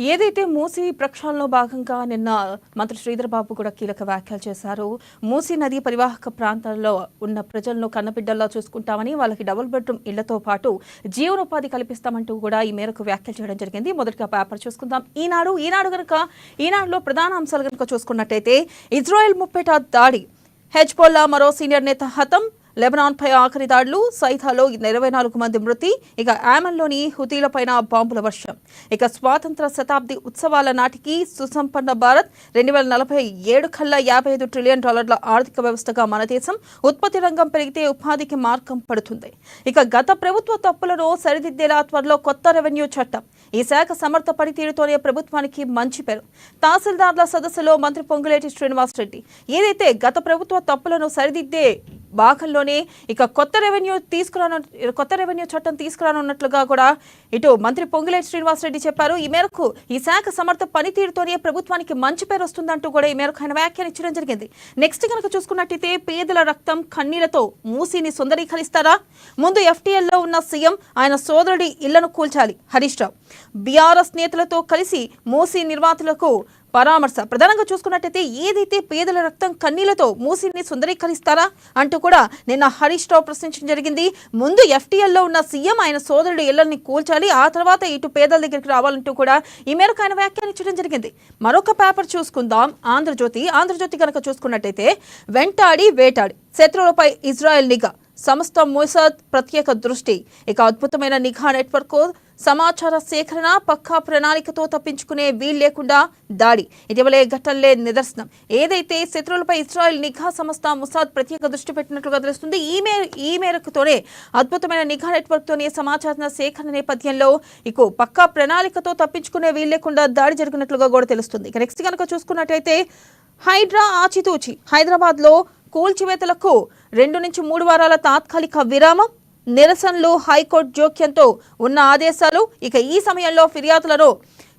ఏదైతే మూసీ ప్రక్షాళనలో భాగంగా నిన్న మంత్రి శ్రీధర్ బాబు కూడా కీలక వ్యాఖ్యలు చేశారు. మూసీ నది పరివాహక ప్రాంతాల్లో ఉన్న ప్రజలను కన్నబిడ్డల్లా చూసుకుంటామని, వాళ్ళకి డబుల్ బెడ్రూమ్ ఇళ్లతో పాటు జీవనోపాధి కల్పిస్తామంటూ కూడా ఈ మేరకు వ్యాఖ్యలు చేయడం జరిగింది. మొదటిగా పేపర్ చూసుకుందాం. ఈనాడులో ప్రధాన అంశాలు కనుక చూసుకున్నట్టయితే ఇజ్రాయెల్ ముప్పేట దాడి, హెజ్బొల్లా మరో సీనియర్ నేత హతం, లెబనాన్ పై ఆఖరి దాడులు, సైతాలో 24 మంది మృతి, ఇక ఆమన్లోని హుతీలపైన బాంబుల వర్షం, ఇక స్వాతంత్ర శతాబ్ది ఉత్సవాల నాటికి సుసంపన్న భారత్, 2047 కల్లా $55 ట్రిలియన్ ఆర్థిక వ్యవస్థగా మన దేశం, ఉత్పత్తి రంగం పెరిగితే ఉపాధికి మార్గం పడుతుంది. ఇక గత ప్రభుత్వ తప్పులను సరిదిద్దేలా త్వరలో కొత్త రెవెన్యూ చట్టం, ఈ శాఖ సమర్థ పనితీరుతోనే ప్రభుత్వానికి మంచి పేరు. తహసీల్దార్ల సదస్సులో మంత్రి పొంగులేటి శ్రీనివాసరెడ్డి ఏదైతే గత ప్రభుత్వ తప్పులను సరిదిద్దే భాగంలోనే ఇక కొత్త రెవెన్యూ చట్టం తీసుకురానున్నట్లుగా కూడా ఇటు మంత్రి పొంగులేటి శ్రీనివాసరెడ్డి చెప్పారు. ఈ మేరకు ఈ శాఖ సమర్థ పనితీరుతోనే ప్రభుత్వానికి మంచి పేరు వస్తుందంటూ కూడా ఈ మేరకు ఆయన వ్యాఖ్యానించడం జరిగింది. నెక్స్ట్ కనుక చూసుకున్నట్టయితే పేదల రక్తం కన్నీళ్లతో మూసీని సుందరీకరిస్తారా? ముందు ఎఫ్టీఎల్లో ఉన్న సీఎం ఆయన సోదరుడి ఇళ్లను కూల్చాలి హరీష్ రావు. బీఆర్ఎస్ నేతలతో కలిసి మూసీ నిర్వాతులకు పరామర్శ. ప్రధానంగా చూసుకున్నట్టయితే ఏదైతే పేదల రక్తం కన్నీళ్లతో మూసీని సుందరీకరిస్తారా అంటూ కూడా నిన్న హరీష్ రావు ప్రశ్నించడం జరిగింది. ముందు ఎఫ్టీఎల్లో ఉన్న సీఎం ఆయన సోదరుడు ఇళ్లని కూల్చాలి, ఆ తర్వాత ఇటు పేదల దగ్గరికి రావాలంటూ కూడా ఈ మేరకు ఆయన వ్యాఖ్యానించడం జరిగింది. మరొక పేపర్ చూసుకుందాం, ఆంధ్రజ్యోతి కనుక చూసుకున్నట్టయితే వెంటాడి వేటాడి శత్రువులపై ఇజ్రాయెల్ నిఘా, సంస్థ మొసాద్ ప్రత్యేక దృష్టి, ఇక అద్భుతమైన నిఘా నెట్వర్క్, సమాచార సేకరణ, పక్కా ప్రణాళికతో తప్పించుకునే వీలు లేకుండా దాడి, ఇటీవలే ఘటనలే నిదర్శనం. ఏదైతే శత్రువులపై ఇజ్రాయెల్ నిఘా సంస్థ మొసాద్ ప్రత్యేక దృష్టి పెట్టినట్లుగా తెలుస్తుంది. ఈ మేరకుతోనే అద్భుతమైన నిఘా నెట్వర్క్ తోనే సమాచార సేకరణ నేపథ్యంలో ఇక పక్కా ప్రణాళికతో తప్పించుకునే వీలు లేకుండా దాడి జరిగినట్లుగా కూడా తెలుస్తుంది. ఇక నెక్స్ట్ కనుక చూసుకున్నట్టయితే హైడ్రా ఆచితూచి, హైదరాబాద్ లో కూల్చివేతలకు 2 నుంచి 3 వారాల తాత్కాలిక విరామం, నిరసనలు, హైకోర్టు జోక్యంతో ఉన్న ఆదేశాలు, ఇక ఈ సమయంలో ఫిర్యాదులను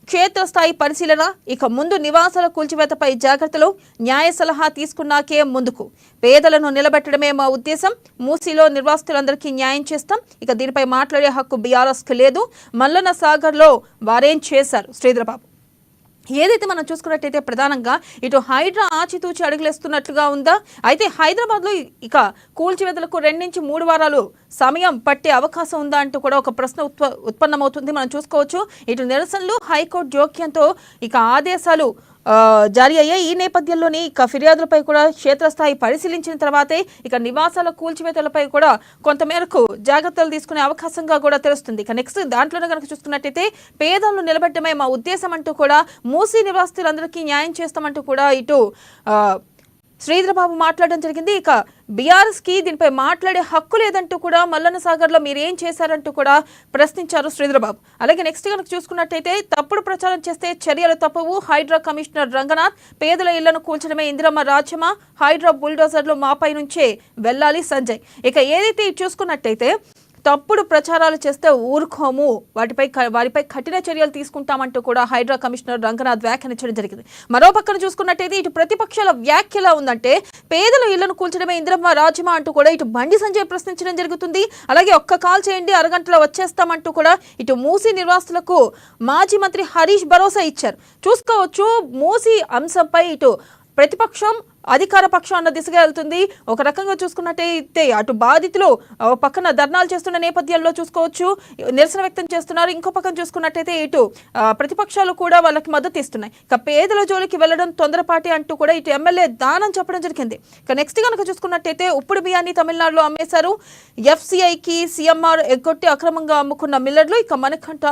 క్షేత్రస్థాయి పరిశీలన, ఇక ముందు నివాసాల కూల్చివేతపై జాగ్రత్తలు, న్యాయ సలహా తీసుకున్నాకే ముందుకు, పేదలను నిలబెట్టడమే మా ఉద్దేశం, మూసీలో నిర్వాసితులందరికీ న్యాయం చేస్తాం, ఇక దీనిపై మాట్లాడే హక్కు బీఆర్ఎస్కి లేదు, మల్లన్న సాగర్లో వారేం చేశారు శ్రీధర్ బాబు. ఏదైతే మనం చూసుకున్నట్టయితే ప్రధానంగా ఇటు హైడ్రా ఆచితూచి అడుగులేస్తున్నట్లుగా ఉందా? అయితే హైదరాబాద్లో ఇక కూల్చివేతలకు 2 నుంచి 3 వారాలు సమయం పట్టే అవకాశం ఉందా అంటూ కూడా ఒక ప్రశ్న ఉత్పన్నమవుతుంది. మనం చూసుకోవచ్చు. ఇటు నిరసనలు, హైకోర్టు జోక్యంతో ఇక ఆదేశాలు జారీ అయ్యాయి. ఈ నేపథ్యంలోనే ఇక ఫిర్యాదులపై కూడా క్షేత్రస్థాయి పరిశీలించిన తర్వాతే ఇక నివాసాల కూల్చివేతలపై కూడా కొంతమేరకు జాగ్రత్తలు తీసుకునే అవకాశంగా కూడా తెలుస్తుంది. ఇక నెక్స్ట్ దాంట్లోనే కనుక చూసుకున్నట్టయితే పేదలను నిలబెట్టడమే మా ఉద్దేశం అంటూ కూడా, మూసీ నివాసితులందరికీ న్యాయం చేస్తామంటూ కూడా ఇటు శ్రీధర్ బాబు మాట్లాడడం జరిగింది. ఇక బీఆర్ఎస్ కి దీనిపై మాట్లాడే హక్కు లేదంటూ కూడా మల్లన్న సాగర్ లో మీరు ఏం చేశారంటూ కూడా ప్రశ్నించారు శ్రీధర్ బాబు. అలాగే నెక్స్ట్ కనుక చూసుకున్నట్టయితే తప్పుడు ప్రచారం చేస్తే చర్యలు తప్పవు, హైడ్రా కమిషనర్ రంగనాథ్, పేదల ఇళ్లను కూల్చడమే ఇందిరమ్మ రాజ్యమా, హైడ్రా బుల్డోజర్లు మాపై నుంచే వెళ్లాలి సంజయ్. ఇక ఏదైతే చూసుకున్నట్టయితే తప్పుడు ప్రచారాలు చేస్తే ఊరుకోము, వారిపై కఠిన చర్యలు తీసుకుంటామంటూ కూడా హైడ్రా కమిషనర్ రంగనాథ్ వ్యాఖ్యానించడం జరిగింది. మరో పక్కన చూసుకున్నట్టయితే ఇటు ప్రతిపక్షాల వ్యాఖ్యలా ఉందంటే పేదల ఇళ్లను కూల్చడమే ఇందిరమ్మ రాజ్యమా అంటూ కూడా ఇటు బండి సంజయ్ ప్రశ్నించడం జరుగుతుంది. అలాగే ఒక్క కాల్ చేయండి, అరగంటలో వచ్చేస్తామంటూ కూడా ఇటు మూసీ నిర్వాసులకు మాజీ మంత్రి హరీష్ భరోసా ఇచ్చారు. చూసుకోవచ్చు, మూసీ అంశంపై ఇటు ప్రతిపక్షం అధికార పక్షం అన్న దిశగా వెళ్తుంది. ఒక రకంగా చూసుకున్నట్టయితే అటు బాధితులు పక్కన ధర్నాలు చేస్తున్న నేపథ్యంలో చూసుకోవచ్చు, నిరసన వ్యక్తం చేస్తున్నారు. ఇంకో పక్కన చూసుకున్నట్టయితే ఇటు ప్రతిపక్షాలు కూడా వాళ్ళకి మద్దతు ఇస్తున్నాయి. ఇక పేదల జోలికి వెళ్లడం తొందరపాటి అంటూ కూడా ఇటు ఎమ్మెల్యే దానం చెప్పడం జరిగింది. ఇక నెక్స్ట్ కనుక చూసుకున్నట్టయితే ఉప్పుడు బియ్యాన్ని తమిళనాడులో అమ్మేశారు, ఎఫ్సిఐకి సీఎంఆర్ ఎగ్గొట్టి అక్రమంగా అమ్ముకున్న మిల్లర్లు, ఇక మణికంఠ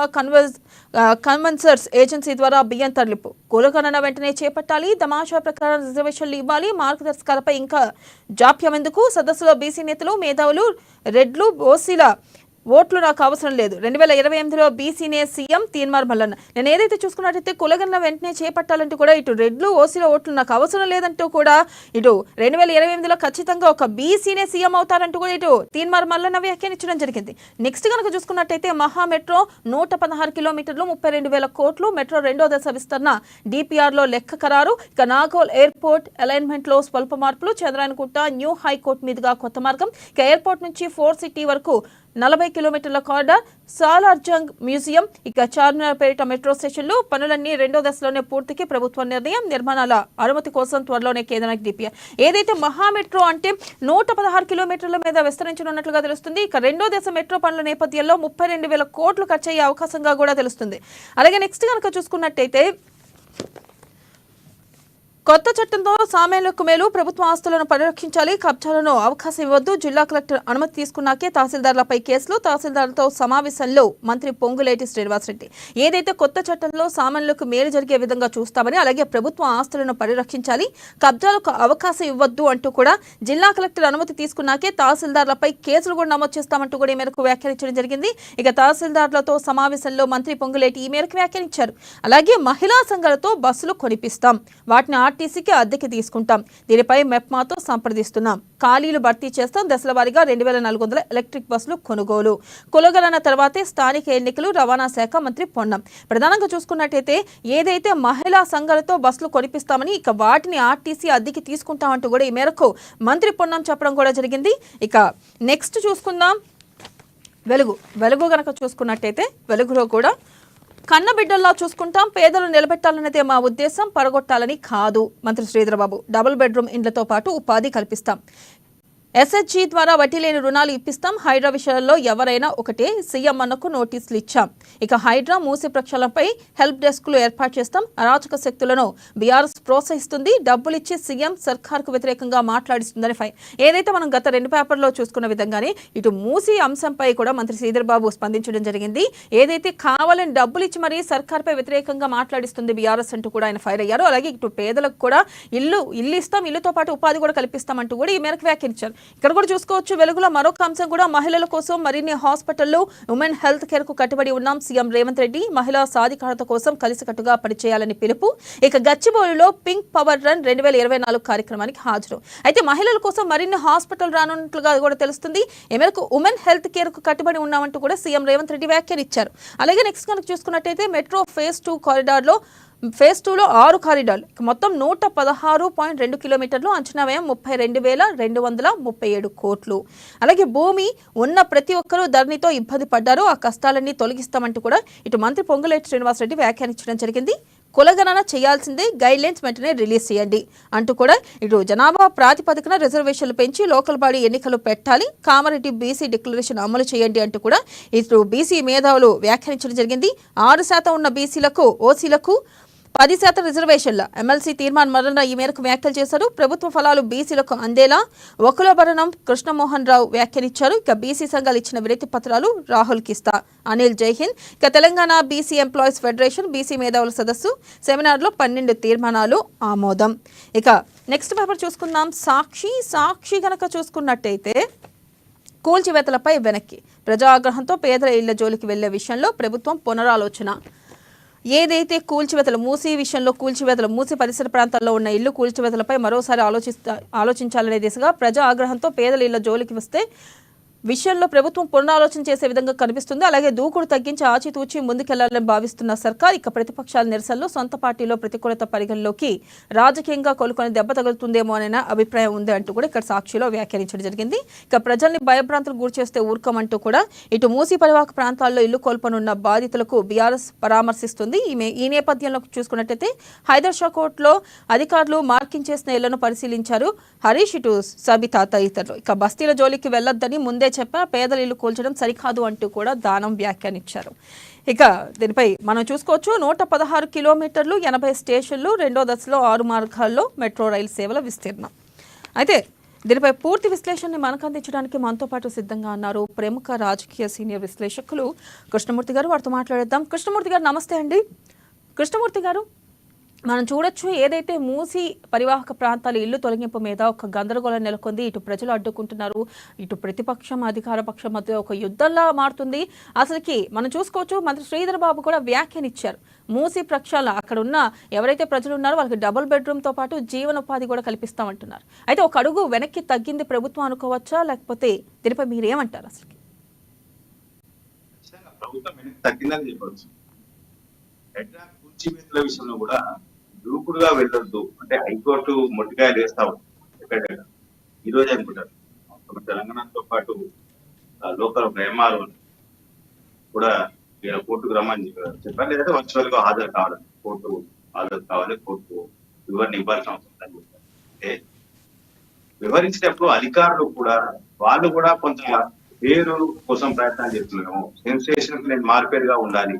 కన్వెన్సర్స్ ఏజెన్సీ ద్వారా బియ్యం తరలింపు, కులగణన వెంటనే చేపట్టాలి, తమాషా ప్రకారం రిజర్వేషన్లు ఇవ్వాలి, మార్గదర్శకాలపై ఇంకా జాప్యం ఎందుకు, సదస్సులో బీసీ నేతలు, మేధావులు, రెడ్లు, ఓసీల ఓట్లు నాకు అవసరం లేదు, 2028లో బీసీనే సీఎం తీన్మార్ మల్లన్న. నేను ఏదైతే చూసుకున్నట్టయితే కులగణన వెంటనే చేపట్టాలంటూ కూడా ఇటు రెడ్లు, ఓసీల ఓట్లు నాకు అవసరం లేదంటూ కూడా ఇటు 2028లో ఖచ్చితంగా ఒక బీసీనే సీఎం అవుతారంటూ కూడా ఇటు తీన్మార్ మల్లన్న వ్యాఖ్యానించడం జరిగింది. నెక్స్ట్ కనుక చూసుకున్నట్టయితే మహా మెట్రో 116 కిలోమీటర్లు 32,000 కోట్లు, మెట్రో 2వ దశ విస్తరణ డిపిఆర్లో లెక్క ఖరారు, ఇక నాగోల్ ఎయిర్పోర్ట్ అలైన్మెంట్లో స్వల్ప మార్పులు, చంద్రాయనగుట్ట న్యూ హైకోర్టు మీదుగా కొత్త మార్గం, ఇక ఎయిర్పోర్ట్ నుంచి 4 సిటీ వరకు 40 కిలోమీటర్ల కారిడార్, సాలార్జంగ్ మ్యూజియం, ఇక చార్మినార్ పేరిట మెట్రో స్టేషన్లు పనులన్నీ 2వ దశలోనే పూర్తికి ప్రభుత్వ నిర్ణయం. నిర్మాణాల అనుమతి కోసం త్వరలోనే కేంద్రానికి డిపిఆర్. ఏదైతే మహా మెట్రో అంటే 116 కిలోమీటర్ల మీద విస్తరించనున్నట్లుగా తెలుస్తుంది. ఇక 2వ దశ మెట్రో పనుల నేపథ్యంలో 32,000 కోట్లు ఖర్చయ్యే అవకాశంగా కూడా తెలుస్తుంది. అలాగే నెక్స్ట్ కనుక చూసుకున్నట్టయితే కొత్త చట్టంతో సామాన్యులకు మేలు, ప్రభుత్వ ఆస్తులను పరిరక్షించాలి, కబ్జాలను అవకాశం ఇవ్వద్దు, జిల్లా కలెక్టర్ అనుమతి తీసుకున్నాకే తహసీల్దార్లపై కేసులు. తహసీల్దార్లతో సమావేశంలో మంత్రి పొంగులేటి శ్రీనివాసరెడ్డి ఏదైతే కొత్త చట్టంలో సామాన్యులకు మేలు జరిగే విధంగా చూస్తామని, అలాగే ప్రభుత్వ ఆస్తులను పరిరక్షించాలి, కబ్జాలకు అవకాశం ఇవ్వద్దు అంటూ కూడా జిల్లా కలెక్టర్ అనుమతి తీసుకున్నాకే తహసీల్దార్లపై కేసులు కూడా నమోదు చేస్తామంటూ కూడా ఈ మేరకు వ్యాఖ్యానించడం జరిగింది. ఇక తహసీల్దార్లతో సమావేశంలో మంత్రి పొంగులేటి ఈ మేరకు వ్యాఖ్యానించారు. అలాగే మహిళా సంఘాలతో బస్సులు కొనిపిస్తాం, వాటిని ఆర్టీసీకి అద్దెకి తీసుకుంటాం, దీనిపై మెప్మాతో సంప్రదిస్తున్నాం, ఖాళీలు భర్తీ చేస్తాం, దశల వారీగా 2,400 ఎలక్ట్రిక్ బస్సులు కొనుగోలు. కులగణన తర్వాతే స్థానిక ఎన్నికలు, రవాణా శాఖ మంత్రి పొన్నం. ప్రధానంగా చూసుకున్నట్టయితే ఏదైతే మహిళా సంఘాలతో బస్సులు కొనిపిస్తామని, ఇక వాటిని ఆర్టీసీ అద్దెకి తీసుకుంటామంటూ కూడా ఈ మేరకు మంత్రి పొన్నం చెప్పడం కూడా జరిగింది. ఇక నెక్స్ట్ చూసుకుందాం వెలుగు గనక చూసుకున్నట్టయితే వెలుగులో కూడా కన్నబిడ్డల్లా చూసుకుంటాం, పేదలు నిలబెట్టాలన్నదే మా ఉద్దేశం, పడగొట్టాలని కాదు. మంత్రి శ్రీధరబాబు డబుల్ బెడ్రూమ్ ఇండ్లతో పాటు ఉపాధి కల్పిస్తాం, ఎస్హెచ్జీ ద్వారా వడ్డీ లేని రుణాలు ఇప్పిస్తాం, హైడ్రా విషయాల్లో ఎవరైనా ఒకటే, సీఎం అన్నకు నోటీసులు ఇచ్చాం. ఇక హైడ్రా మూసి ప్రక్షాళనపై హెల్ప్ డెస్క్లు ఏర్పాటు చేస్తాం, అరాచక శక్తులను బీఆర్ఎస్ ప్రోత్సహిస్తుంది, డబ్బులిచ్చి సీఎం సర్కార్కు వ్యతిరేకంగా మాట్లాడిస్తుందని ఫైన్. ఏదైతే మనం గత 2 పేపర్లో చూసుకున్న విధంగానే ఇటు మూసి అంశంపై కూడా మంత్రి శ్రీధరబాబు స్పందించడం జరిగింది. ఏదైతే కావాలని డబ్బులు ఇచ్చి మరీ సర్కార్పై వ్యతిరేకంగా మాట్లాడిస్తుంది బీఆర్ఎస్ అంటూ కూడా ఆయన ఫైర్ అయ్యారు. అలాగే ఇటు పేదలకు కూడా ఇల్లు ఇస్తాం, ఇల్లుతో పాటు ఉపాధి కూడా కల్పిస్తామంటూ కూడా ఈ మేరకు వ్యాఖ్యానించారు. ఇక్కడ కూడా చూసుకోవచ్చు వెలుగులో మరొక అంశం కూడా మహిళల కోసం మరిన్ని హాస్పిటల్లో ఉమెన్ హెల్త్ కేర్ కు కట్టుబడి ఉన్నాం, సీఎం రేవంత్ రెడ్డి మహిళా సాధికారత కోసం కలిసికట్టుగా పనిచేయాలని పిలుపు. ఇక గచ్చిబౌలిలో పింక్ పవర్ రన్ 2024 కార్యక్రమానికి హాజరు. అయితే మహిళల కోసం మరిన్ని హాస్పిటల్ రానున్నట్లుగా కూడా తెలుస్తుంది. ఈ మేరకు ఉమెన్ హెల్త్ కేర్ కు కట్టుబడి ఉన్నామంటూ కూడా సీఎం రేవంత్ రెడ్డి వ్యాఖ్యానించారు. అలాగే నెక్స్ట్ కనుక చూసుకున్నట్టయితే మెట్రో ఫేజ్ 2 కారిడార్లో ఫేజ్ 2లో 6 కారిడార్లు, మొత్తం 116.2 కిలోమీటర్లు, అంచనా వ్యయం 32,237 కోట్లు. అలాగే భూమి ఉన్న ప్రతి ఒక్కరూ ధరణితో ఇబ్బంది పడ్డారు, ఆ కష్టాలన్నీ తొలగిస్తామంటూ కూడా ఇటు మంత్రి పొంగులేటి శ్రీనివాసరెడ్డి వ్యాఖ్యానించడం జరిగింది. కులగణన చేయాల్సిందే, గైడ్ లైన్స్ వెంటనే రిలీజ్ చేయండి అంటూ కూడా ఇటు జనాభా ప్రాతిపదికన రిజర్వేషన్లు పెంచి లోకల్ బాడీ ఎన్నికలు పెట్టాలి, కామారెడ్డి బీసీ డిక్లరేషన్ అమలు చేయండి అంటూ కూడా ఇటు బీసీ మేధావులు వ్యాఖ్యానించడం జరిగింది. 6% ఉన్న బీసీలకు, ఓసీలకు 10% రిజర్వేషన్ల ఎమ్మెల్సీ తీర్మానం మరణ ఈ మేరకు వ్యాఖ్యలు చేశారు. ప్రభుత్వ ఫలాలు బీసీలకు అందేలా వకులభరణం కృష్ణమోహన్ రావు వ్యాఖ్యానించారు. ఇక బీసీ సంఘాలు ఇచ్చిన వినతి పత్రాలు రాహుల్ కిస్తా, అనిల్ జైహింద్. ఇక Telangana BC employees federation BC మేధావుల సదస్సు సెమినార్లో 12 తీర్మానాలు ఆమోదం. ఇక నెక్స్ట్ పేపర్ చూసుకుందాం సాక్షి గనక చూసుకున్నట్టయితే కూల్చివేతలపై వెనక్కి, ప్రజా ఆగ్రహంతో పేదల ఇళ్ల జోలికి వెళ్లే విషయంలో ప్రభుత్వం పునరాలోచన. ఏదైతే కూల్చివేతలు మూసి విషయంలో కూల్చివేతలు మూసి పరిసర ప్రాంతాల్లో ఉన్న ఇల్లు కూల్చివేతలపై మరోసారి ఆలోచించాలనే దిశగా ప్రజా ఆగ్రహంతో పేదల ఇళ్ల జోలికి వస్తే విషయంలో ప్రభుత్వం పునరాలోచన చేసే విధంగా కనిపిస్తుంది. అలాగే దూకుడు తగ్గించి ఆచితూచి ముందుకెళ్లాలని భావిస్తున్న సర్కార్ ఇక ప్రతిపక్షాల నిరసనలో సొంత పార్టీలో ప్రతికూలత పరిగణలోకి రాజకీయంగా కోలుకొని దెబ్బ తగులుతుందేమో అనే అభిప్రాయం ఉంది అంటూ కూడా ఇక్కడ సాక్షిలో వ్యాఖ్యానించడం జరిగింది. ఇక ప్రజల్ని భయభ్రాంతులకు గురి చేస్తే ఊరుకోమంటూ కూడా ఇటు మూసి పరివాహక ప్రాంతాల్లో ఇల్లు కోల్పోనున్న బాధితులకు బీఆర్ఎస్ పరామర్శిస్తుంది. ఈ నేపథ్యంలో చూసుకున్నట్టయితే హైదరాబాద్ కోర్టులో అధికారులు మార్కింగ్ చేసిన ఇళ్లను పరిశీలించారు హరీష్, ఇటు సబితా తదితరులు. ఇక బస్తీల జోలికి వెళ్లొద్దని ముందే చెప్పా, పేదల ఇల్లు కూల్చడం సరికాదు అంటూ కూడా దానం వ్యాఖ్యానించారు. ఇక దీనిపై మనం చూసుకోవచ్చు 116 కిలోమీటర్లు, 80 స్టేషన్లు, 2వ దశలో 6 మార్గాల్లో మెట్రో రైలు సేవల విస్తీర్ణం. అయితే దీనిపై పూర్తి విశ్లేషణని మనకు అందించడానికి మనతో పాటు సిద్ధంగా ఉన్నారు ప్రముఖ రాజకీయ సీనియర్ విశ్లేషకులు కృష్ణమూర్తి గారు. వారితో మాట్లాడేద్దాం. కృష్ణమూర్తి గారు నమస్తే అండి. కృష్ణమూర్తి గారు, మనం చూడొచ్చు ఏదైతే మూసి పరివాహక ప్రాంతాల ఇల్లు తొలగింపు మీద ఒక గందరగోళం నెలకొంది. ఇటు ప్రజలు అడ్డుకుంటున్నారు, ఇటు ప్రతిపక్షం అధికార పక్షం మధ్య ఒక యుద్ధంలా మారుతుంది. అసలుకి మనం చూసుకోవచ్చు మంత్రి శ్రీధరబాబు కూడా వ్యాఖ్యానించారు. మూసి ప్రక్షాళన అక్కడ ఉన్న ఎవరైతే ప్రజలు ఉన్నారో వాళ్ళకి డబుల్ బెడ్రూమ్తో పాటు జీవనోపాధి కూడా కల్పిస్తామంటున్నారు. అయితే ఒక అడుగు వెనక్కి తగ్గింది ప్రభుత్వం అనుకోవచ్చా, లేకపోతే దీనిపై మీరు ఏమంటారు? అసలు ప్రభుత్వం విషయంలో కూడా దూకుడుగా వెళ్ళొద్దు అంటే హైకోర్టు మొట్టికాయలు వేస్తావు ఎక్కడెక్కడ ఈ రోజు అనుకుంటారు. తెలంగాణతో పాటు లోకల్ ఒక ఎంఆర్ఓ కూడా కోర్టుకు రమ్మని చెప్పారు. లేదంటే వర్చువల్ గా హాజరు కావాలి, కోర్టు హాజరు కావాలి, కోర్టు వివరణ ఇవ్వాల్సిన అవసరం ఉందని చెప్పారు. అంటే వివరించేటప్పుడు అధికారులు కూడా వాళ్ళు కూడా కొంత పేరు కోసం ప్రయత్నాలు చేస్తున్నాము, సెన్సేషన్ నేను మార్పేరుగా ఉండాలి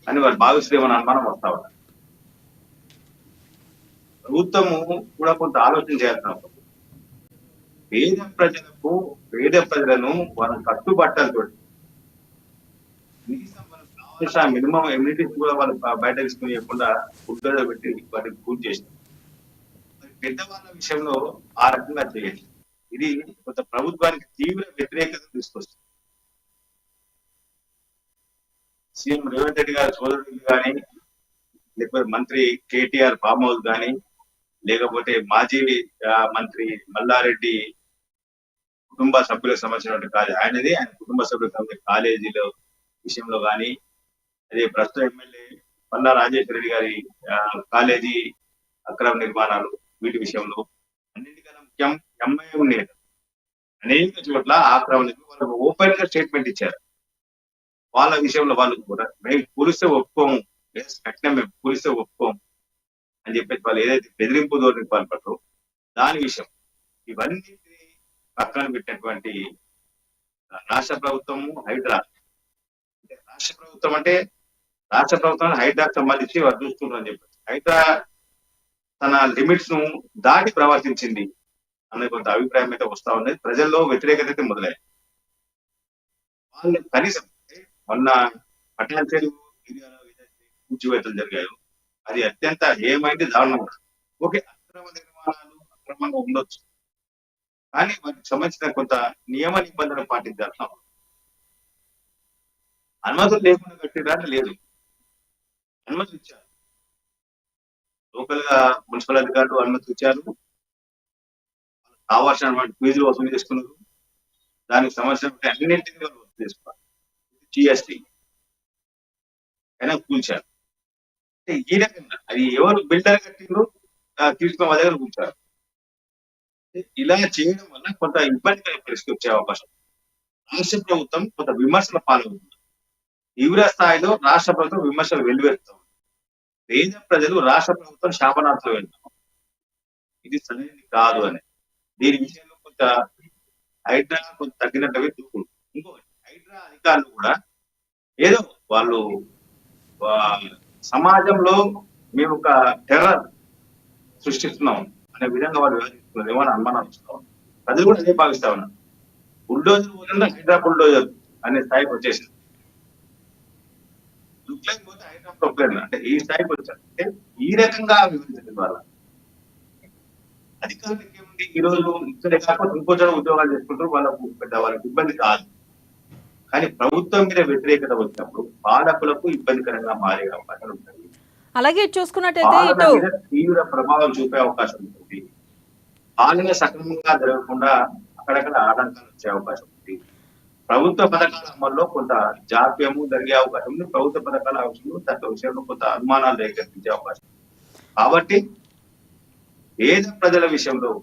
అని వాళ్ళు భావిస్తేమని అనుమానం వస్తా ఉన్నారు. ప్రభుత్వము కూడా కొంత ఆలోచన చేయాల్సిన అవసరం. పేద ప్రజలను వాళ్ళ కట్టుబట్టలతో కావాల్సిన మినిమం ఎమ్యూనిటీస్ కూడా వాళ్ళు బయట తీసుకునియకుండా గుడ్డలో పెట్టి వాటికి పూర్తి చేసినారు. పెద్దవాళ్ళ విషయంలో ఆ రకంగా చేయాలి. ఇది కొంత ప్రభుత్వానికి తీవ్ర వ్యతిరేకత తీసుకొస్తుంది. సీఎం రేవంత్ రెడ్డి గారి సోదరుడు కానీ, లేకపోతే మంత్రి కేటీఆర్ ఫామ్ హౌస్ కానీ, లేకపోతే మాజీ మంత్రి మల్లారెడ్డి కుటుంబ సభ్యులకు సంబంధించినటువంటి ఆయన కుటుంబ సభ్యులకు సంబంధించిన కాలేజీల విషయంలో కానీ, అదే ప్రస్తుత ఎమ్మెల్యే పల్లా రాజేశ్వర రెడ్డి గారి కాలేజీ అక్రమ నిర్మాణాలు, వీటి విషయంలో అన్నింటికన్నా ముఖ్యం ఎంఐఎం నేత అనేక చోట్ల ఆక్రమణ వాళ్ళకు ఓపెన్ గా స్టేట్మెంట్ ఇచ్చారు. వాళ్ళ విషయంలో వాళ్ళు కూడా మేము పోలిస్తే ఒప్పుకోము, కఠినం మేము పోలిస్తే ఒప్పుకోము అని చెప్పేసి వాళ్ళు ఏదైతే బెదిరింపు ధోరణికి పాల్పడతారో దాని విషయం ఇవన్నీ పక్కన పెట్టినటువంటి రాష్ట్ర ప్రభుత్వము హైడ్రా. రాష్ట్ర ప్రభుత్వం హైడ్రాకు సంబంధించి వారు చూస్తున్నారు అని చెప్పేసి హైడ్రా తన లిమిట్స్ ను దాటి ప్రవర్తించింది అనే కొంత అభిప్రాయం అయితే వస్తా ఉన్నది. ప్రజల్లో వ్యతిరేకత అయితే మొదలైంది. వాళ్ళు కనీసం మొన్న పట్టణ చెరువు ఏరియాలో ఏదైతే కూల్చివేతలు జరిగాయో అది అత్యంత ఏమైంది దారుణం. ఓకే, అక్రమ నిర్మాణాలు అక్రమంగా ఉండొచ్చు, కానీ వాటికి సంబంధించిన కొంత నియమ నిబంధనలు పాటించాల్సిన అనుమతులు లేకుండా కట్టిరాని లేదు, అనుమతులు ఇచ్చారు. లోకల్ గా మున్సిపల్ అధికారులు అనుమతి ఇచ్చారు, కావాల్సినటువంటి ఫీజులు వసూలు చేసుకున్నారు, దానికి సంబంధించిన అన్నింటినీ వసూలు చేసుకోవాలి. జిఎస్టీ అయినా కూల్చారు. ఈ రకంగా అది ఎవరు బిల్డర్ కట్టిండ్రు తీసుకున్న వాళ్ళ దగ్గర కూర్చారు. ఇలా చేయడం వల్ల కొంత ఇబ్బందికర పరిస్థితి వచ్చే అవకాశం. రాష్ట్ర ప్రభుత్వం కొంత విమర్శల పాల్గొంటుంది. తీవ్ర స్థాయిలో రాష్ట్ర ప్రభుత్వం విమర్శలు వెలువెత్తాం. పేద ప్రజలు రాష్ట్ర ప్రభుత్వం శాపనార్థంలో వెళ్తాం. ఇది సరైనది కాదు అని దీని విషయంలో కొంత హైడ్రా కొంత తగ్గినట్టుగా దూకుంది. ఇంకొకటి హైడ్రా అధికారులు కూడా ఏదో వాళ్ళు సమాజంలో మేము ఒక టెర్రర్ సృష్టిస్తున్నాం అనే విధంగా వాళ్ళు వ్యవహరిస్తున్నారు ఏమని అనుమానం వస్తున్నాం. ప్రజలు కూడా అదే భావిస్తా ఉన్నారు. బుల్డోజర్ పోతుంటే హైడ్రా బుల్డోజర్ అనే స్థాయికి వచ్చేసింది. లుక్లైన్ పోతే హైడ్రా ప్రొక్లైన్ అంటే ఈ స్థాయికి వచ్చారు. అంటే ఈ రకంగా వివరించడం వల్ల అధికారులకు ఏముంది, ఈ రోజు ఇక్కడే కాకపోతే ఇంకో చోట ఉద్యోగాలు చేసుకుంటారు, వాళ్ళకి ఇబ్బంది కాదు. కానీ ప్రభుత్వం మీద వ్యతిరేకత వచ్చినప్పుడు పాలకులకు ఇబ్బందికరంగా మారే అవకాశాలు ఉంటాయి. అలాగే చూసుకున్నట్టయితే తీవ్ర ప్రభావం చూపే అవకాశం ఉంటుంది. పాలన సక్రమంగా జరగకుండా అక్కడక్కడ ఆటంకాలు వచ్చే అవకాశం ఉంది. ప్రభుత్వ పథకాల అమల్లో కొంత జాప్యము జరిగే అవకాశం ఉంది. ప్రభుత్వ పథకాల విషయంలో కొంత అనుమానాలు రేకెత్తించే అవకాశం. కాబట్టి పేద ప్రజల విషయంలో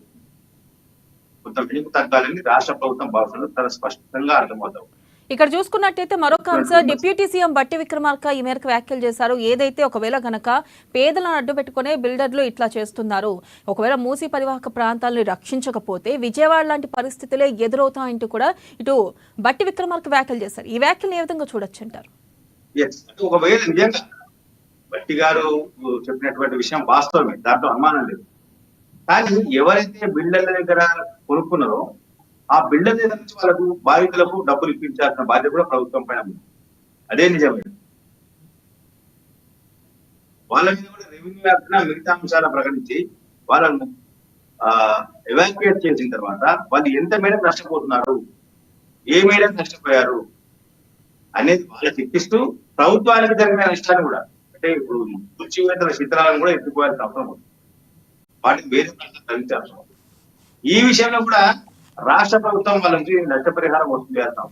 కొంత వెనుక తగ్గాలని రాష్ట్ర ప్రభుత్వం భావనలు చాలా స్పష్టంగా అర్థమవుతాం. ఇక్కడ చూసుకున్నట్టయితే మరొక అంశం, డిప్యూటీ సీఎం బట్టి విక్రమార్క ఈ మేరకు వ్యాఖ్యలు చేశారు. ఏదైతే ఒకవేళ గనక పేదలను అడ్డు పెట్టుకునే బిల్డర్లు ఇట్లా చేస్తున్నారు, ఒకవేళ మూసీ పరివాహక ప్రాంతాలను రక్షించకపోతే విజయవాడ లాంటి పరిస్థితులే ఎదురవుతాయంటూ కూడా ఇటు బట్టి విక్రమార్క వ్యాఖ్యలు చేశారు. ఈ వ్యాఖ్యలు ఏ విధంగా చూడొచ్చు అంటారు? ఒకవేళ నిజంగా బట్టి గారు చెప్పినటువంటి విషయం వాస్తవమే, దాంట్లో అనుమానం లేదు. కానీ ఎవరైతే బిల్డర్ల దగ్గర కొనుక్కున్నారో ఆ బిల్డర్ దగ్గర నుంచి వాళ్ళకు బాధితులకు డబ్బులు ఇప్పించాల్సిన బాధ్యత కూడా ప్రభుత్వం పైన ఉంది. అదే నిజమే. వాళ్ళ మీద కూడా రెవెన్యూ యాక్ట్ మిగతా అంశాల ప్రకటించి వాళ్ళను ఎవాక్యుయేట్ చేసిన తర్వాత వాళ్ళు ఎంత మేరకు నష్టపోతున్నారు, ఏ మేరకు నష్టపోయారు అనేది వాళ్ళకి ఇప్పిస్తూ ప్రభుత్వానికి జరిగిన నష్టాన్ని కూడా, అంటే ఇప్పుడు కూల్చివేతల చిత్రాలను కూడా ఎత్తుకోవాల్సిన అవసరం ఉంది. వాటిని వేరే ప్రాంతం తరలించాల్సిన అవసరం. ఈ విషయంలో కూడా రాష్ట్ర ప్రభుత్వం వాళ్ళ నుంచి నష్టపరిహారం వసూలు చేస్తాం.